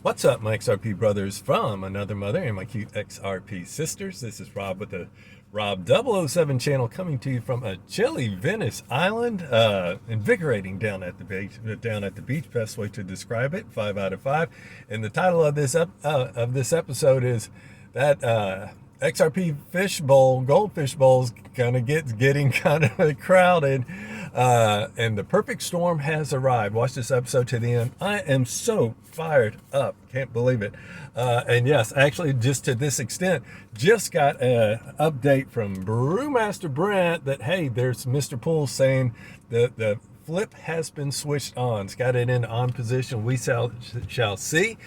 What's up, my XRP brothers from another mother and my cute XRP sisters? This is Rob with the Rob 007 channel, coming to you from a chilly Venice island. Invigorating down at the beach. Best way to describe it. 5 out of 5. And the title of this episode is that XRP goldfish bowl's kind of getting kind of crowded. And the perfect storm has arrived. Watch this episode to the end. I am so fired up. Can't believe it. And yes, actually, just to this extent, just got an update from Brewmaster Brent that, hey, there's Mr. Poole saying that the flip has been switched on. It's got it in on position. We shall see.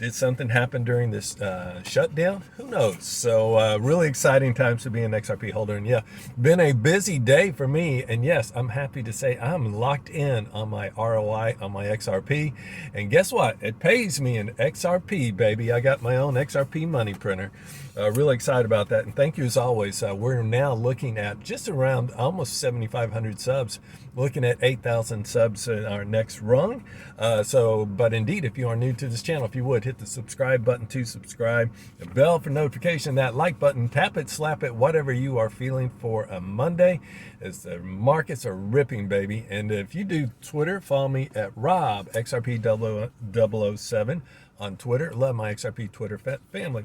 Did something happen during this shutdown? Who knows? So really exciting times to be an XRP holder. And yeah, been a busy day for me. And yes, I'm happy to say I'm locked in on my ROI on my XRP. And guess what? It pays me in XRP, baby. I got my own XRP money printer. Really excited about that. And thank you as always. We're now looking at just around almost 7,500 subs. Looking at 8,000 subs in our next rung. But indeed, if you are new to this channel, if you would, hit the subscribe button to subscribe, the bell for notification, that like button, tap it, slap it, whatever you are feeling for a Monday, as the markets are ripping, baby. And if you do Twitter, follow me at Rob XRP 007 on Twitter. Love my XRP Twitter family.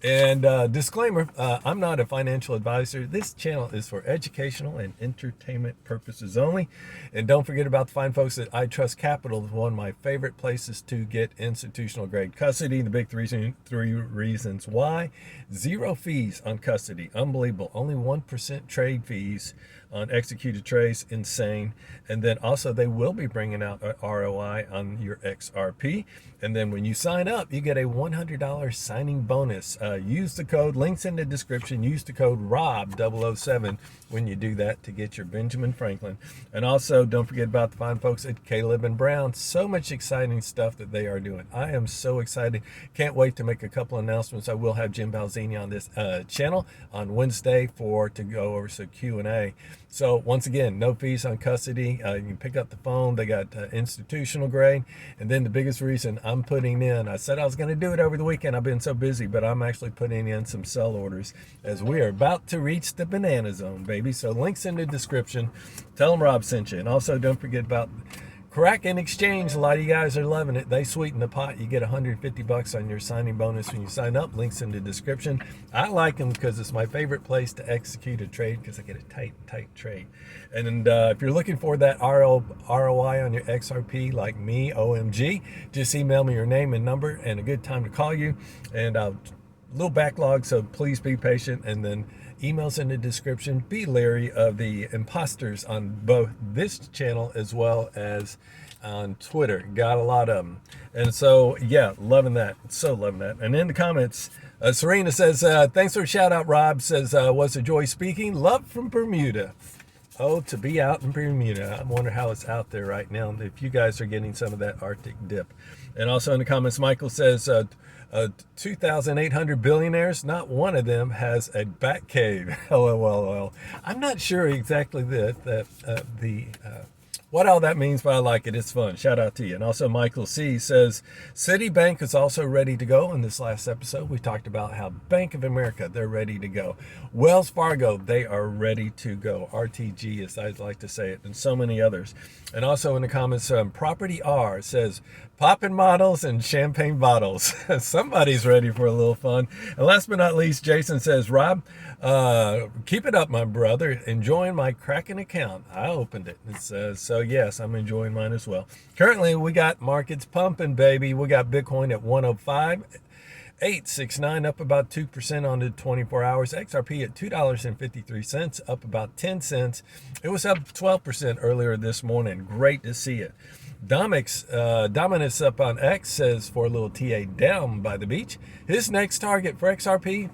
And disclaimer, I'm not a financial advisor. This channel is for educational and entertainment purposes only. And don't forget about the fine folks at iTrustCapital, one of my favorite places to get institutional grade custody. The big three reasons why: zero fees on custody, unbelievable. Only 1% trade fees on executed trades, insane. And then also they will be bringing out a ROI on your XRP. And then when you sign up, you get a $100 signing bonus. Use the code, links in the description, use the code ROB007 when you do that to get your Benjamin Franklin. And also don't forget about the fine folks at Caleb and Brown. So much exciting stuff that they are doing. I am so excited. Can't wait to make a couple announcements. I will have Jim Balzini on this channel on Wednesday to go over some Q&A. So once again, no fees on custody. You can pick up the phone. They got institutional grade. And then the biggest reason I'm putting in, I said I was going to do it over the weekend. I've been so busy, but I'm actually putting in some sell orders as we are about to reach the banana zone, baby. So links in the description. Tell them Rob sent you. And also don't forget about Kraken Exchange. A lot of you guys are loving it. They sweeten the pot. You get $150 on your signing bonus when you sign up. Links in the description. I like them because it's my favorite place to execute a trade, because I get a tight trade. And if you're looking for that ROI on your XRP like me, OMG, just email me your name and number and a good time to call you. And little backlog, so please be patient. And then emails in the description. Be leery of the imposters on both this channel as well as on Twitter. Got a lot of them. And so, yeah, loving that. So loving that. And in the comments, Serena says, thanks for a shout out, Rob. Says, was a joy speaking. Love from Bermuda. Oh, to be out in Bermuda. I wonder how it's out there right now, if you guys are getting some of that Arctic dip. And also in the comments, Michael says, 2,800 billionaires, not one of them has a bat cave. LOL. I'm not sure exactly what all that means, but I like it. It's fun. Shout out to you. And also Michael C says, Citibank is also ready to go. In this last episode, we talked about how Bank of America, they're ready to go. Wells Fargo, they are ready to go. RTG, as I'd like to say it, and so many others. And also in the comments, Property R says, poppin' models and champagne bottles. Somebody's ready for a little fun. And last but not least, Jason says, Rob, keep it up, my brother. Enjoying my Kraken account. I opened it. It says, so yes, I'm enjoying mine as well. Currently, we got markets pumping, baby. We got Bitcoin at 105.869, up about 2% on the 24 hours. XRP at $2.53, up about 10 cents. It was up 12% earlier this morning. Great to see it. Dominus up on X says, for a little TA down by the beach, his next target for XRP,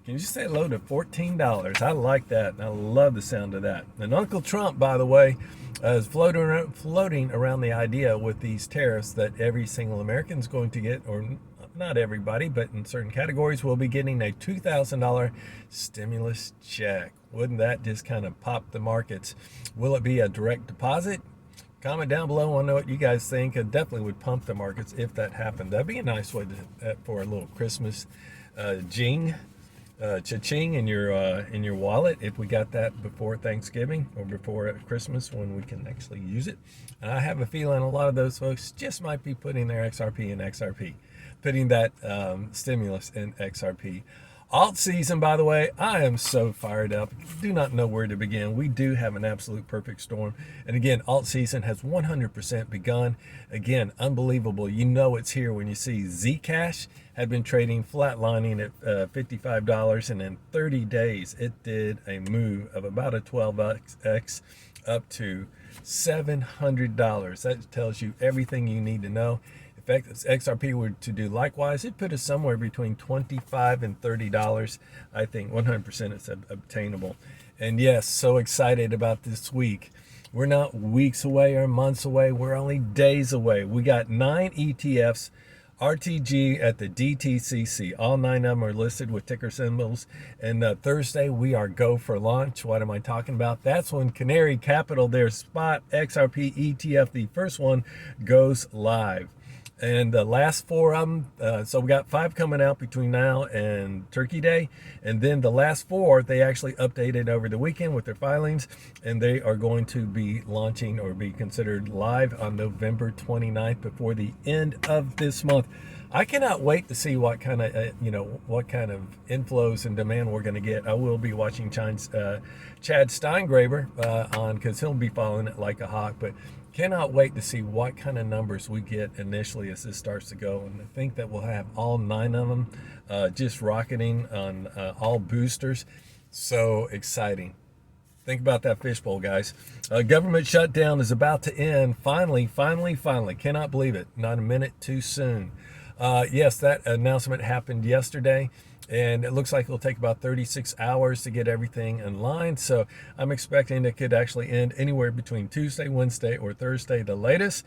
can you just say low to $14? I like that. I love the sound of that. And Uncle Trump, by the way, is floating around the idea with these tariffs that every single American is going to get, or not everybody, but in certain categories, will be getting a $2,000 stimulus check. Wouldn't that just kind of pop the markets? Will it be a direct deposit? Comment down below. I want to know what you guys think. It definitely would pump the markets if that happened. That'd be a nice way for a little Christmas cha-ching in your wallet if we got that before Thanksgiving or before Christmas when we can actually use it. And I have a feeling a lot of those folks just might be putting their XRP in XRP, putting that stimulus in XRP. Alt season, by the way, I am so fired up. Do not know where to begin. We do have an absolute perfect storm. And again, alt season has 100% begun. Again, unbelievable. You know it's here when you see Zcash had been trading flatlining at $55, and in 30 days, it did a move of about a 12x up to $700. That tells you everything you need to know. If XRP were to do likewise, it'd put us somewhere between $25 and $30. I think 100% it's obtainable. And yes, so excited about this week. We're not weeks away or months away. We're only days away. We got 9 ETFs, RTG at the DTCC. All 9 of them are listed with ticker symbols. And Thursday, we are go for launch. What am I talking about? That's when Canary Capital, their Spot XRP ETF, the first one, goes live. And the last 4 of them, so we got 5 coming out between now and Turkey Day. And then the last 4, they actually updated over the weekend with their filings. And they are going to be launching or be considered live on November 29th before the end of this month. I cannot wait to see what kind of, what kind of inflows and demand we're going to get. I will be watching Chad Steingraber on, because he'll be following it like a hawk. But cannot wait to see what kind of numbers we get initially as this starts to go. And I think that we'll have all 9 of them just rocketing on all boosters. So exciting. Think about that fishbowl, guys. Government shutdown is about to end. Finally. Cannot believe it. Not a minute too soon. Yes, that announcement happened yesterday. And it looks like it'll take about 36 hours to get everything in line. So I'm expecting it could actually end anywhere between Tuesday, Wednesday, or Thursday, the latest.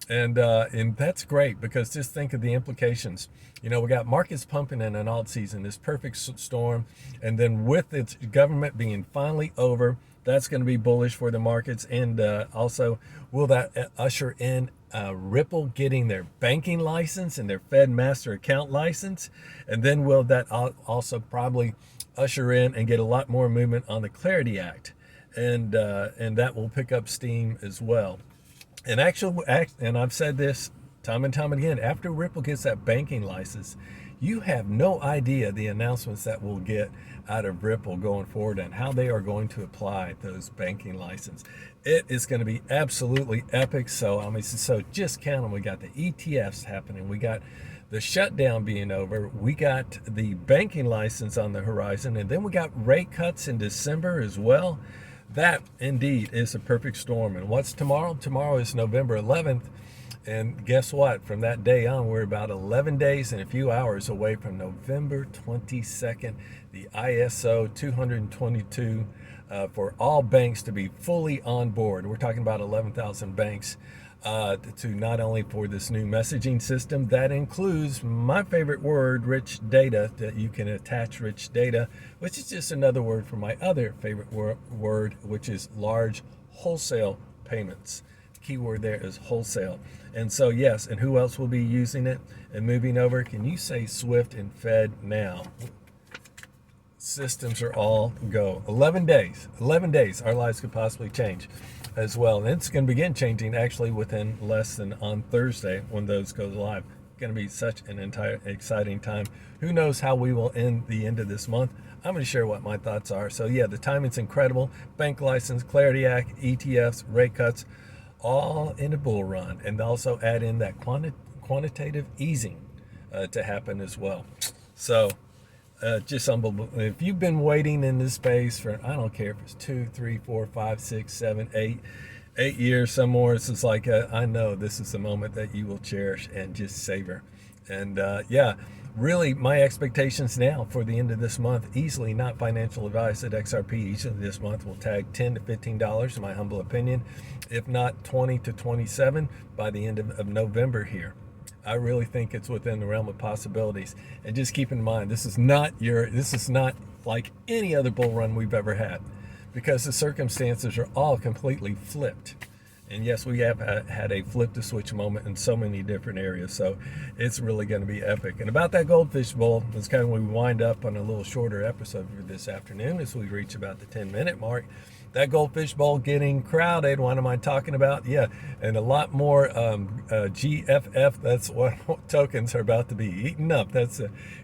And that's great, because just think of the implications. We got markets pumping in an alt season, this perfect storm. And then with its government being finally over, that's going to be bullish for the markets. And also, will that usher in Ripple getting their banking license and their Fed master account license? And then will that also probably usher in and get a lot more movement on the Clarity Act? And that will pick up steam as well. And and I've said this time and time again, after Ripple gets that banking license, you have no idea the announcements that we'll get out of Ripple going forward and how they are going to apply those banking license. It is going to be absolutely epic. So just count them. We got the ETFs happening. We got the shutdown being over. We got the banking license on the horizon, and then we got rate cuts in December as well. That indeed is a perfect storm. And what's tomorrow? Tomorrow is November 11th. And guess what? From that day on, we're about 11 days and a few hours away from November 22nd, the ISO 222 for all banks to be fully on board. We're talking about 11,000 banks to not only for this new messaging system, that includes my favorite word, rich data, that you can attach rich data, which is just another word for my other favorite word, which is large wholesale payments. Keyword there is wholesale. And so yes, and who else will be using it and moving over? Can you say Swift and Fed now? Systems are all go. 11 days our lives could possibly change as well. And it's going to begin changing actually within less than on Thursday when those go live. It's going to be such an entire exciting time. Who knows how we will end the end of this month? I'm going to share what my thoughts are. So yeah, the timing's incredible. Bank license, Clarity Act, ETFs, rate cuts, all in a bull run, and also add in that quantitative easing to happen as well. So just unbelievable. If you've been waiting in this space for, I don't care if it's 2, 3, 4, 5, 6, 7, 8 years, some more, it's just like I know this is the moment that you will cherish and just savor. And yeah, really my expectations now for the end of this month, easily not financial advice at XRP, easily this month will tag $10 to $15 in my humble opinion, if not 20 to 27 by the end of November here. I really think it's within the realm of possibilities. And just keep in mind, this is not like any other bull run we've ever had, because the circumstances are all completely flipped. And yes, we have had a flip the switch moment in so many different areas. So it's really going to be epic. And about that goldfish bowl, it's kind of when we wind up on a little shorter episode for this afternoon as we reach about the 10-minute mark. That goldfish bowl getting crowded. What am I talking about? Yeah, and a lot more GFF. That's what tokens are about to be eaten up. That's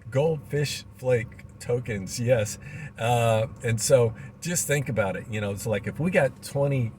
goldfish flake tokens. Yes. And so just think about it. You know, it's like if we got 20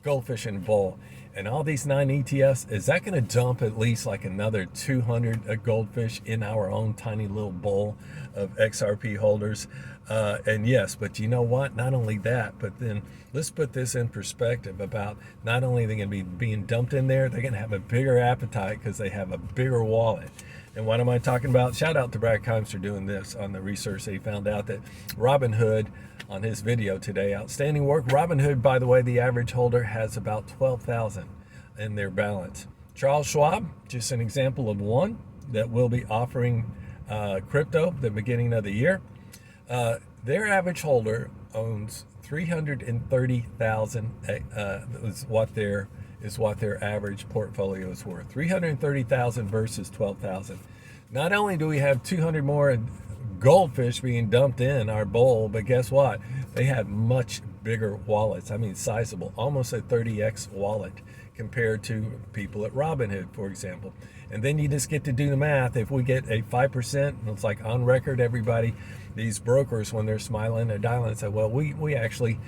goldfish in a bowl and all these 9 ETFs, is that going to dump at least like another 200 goldfish in our own tiny little bowl of XRP holders? And yes, but you know what? Not only that, but then let's put this in perspective about not only are they going to be being dumped in there, they're going to have a bigger appetite because they have a bigger wallet. And what am I talking about? Shout out to Brad Kimes for doing this on the research. He found out that Robinhood, on his video today, outstanding work. Robinhood, by the way, the average holder has about 12,000 in their balance. Charles Schwab, just an example of one that will be offering crypto the beginning of the year. Their average holder owns 330,000 is what their average portfolio is worth. 330,000 versus 12,000. Not only do we have 200 more goldfish being dumped in our bowl, but guess what? They have much bigger wallets. I mean, sizable, almost a 30x wallet compared to people at Robinhood, for example. And then you just get to do the math. If we get a 5%, it's like on record, everybody, these brokers, when they're smiling, they're dialing, say, well, we actually,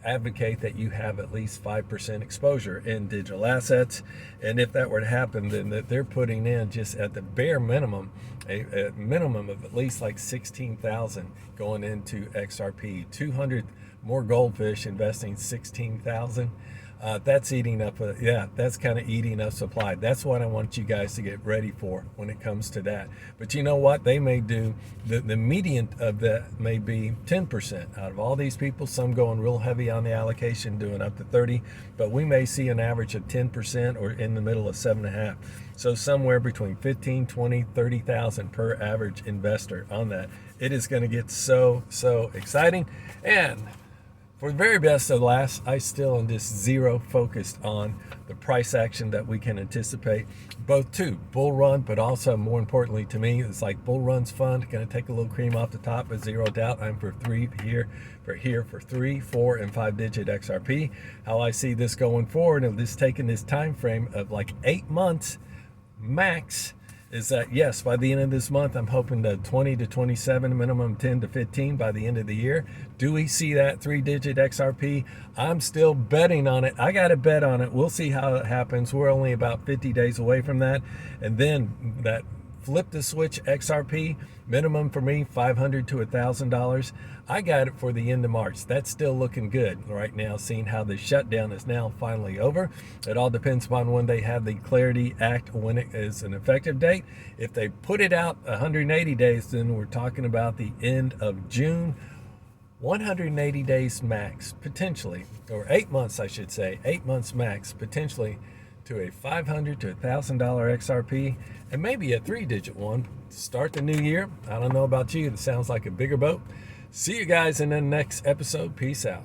advocate that you have at least 5% exposure in digital assets. And if that were to happen, then that they're putting in just at the bare minimum, a minimum of at least like 16,000 going into XRP, 200 more goldfish investing 16,000. That's eating up, that's kind of eating up supply. That's what I want you guys to get ready for when it comes to that. But you know what? They may do, the median of that may be 10% out of all these people, some going real heavy on the allocation, doing up to 30, but we may see an average of 10% or in the middle of 7.5. So somewhere between 15, 20, 30,000 per average investor on that. It is going to get so exciting. And for the very best of last, I still am just zero focused on the price action that we can anticipate, both to bull run, but also more importantly to me, it's like bull run's fun, going to take a little cream off the top, but zero doubt I'm for 3, 4, and 5 digit XRP. How I see this going forward, and this taking this time frame of like 8 months max, is that yes, by the end of this month, I'm hoping to 20 to 27, minimum 10 to 15 by the end of the year. Do we see that 3-digit XRP? I'm still betting on it. I got to bet on it. We'll see how it happens. We're only about 50 days away from that. And then that flip the switch XRP, minimum for me, $500 to $1,000. I got it for the end of March. That's still looking good right now, seeing how the shutdown is now finally over. It all depends upon when they have the Clarity Act, when it is an effective date. If they put it out 180 days, then we're talking about the end of June. 180 days max, potentially, or 8 months, I should say, 8 months max, potentially, to a $500 to $1,000 XRP, and maybe a 3-digit one to start the new year. I don't know about you, it sounds like a bigger boat. See you guys in the next episode. Peace out.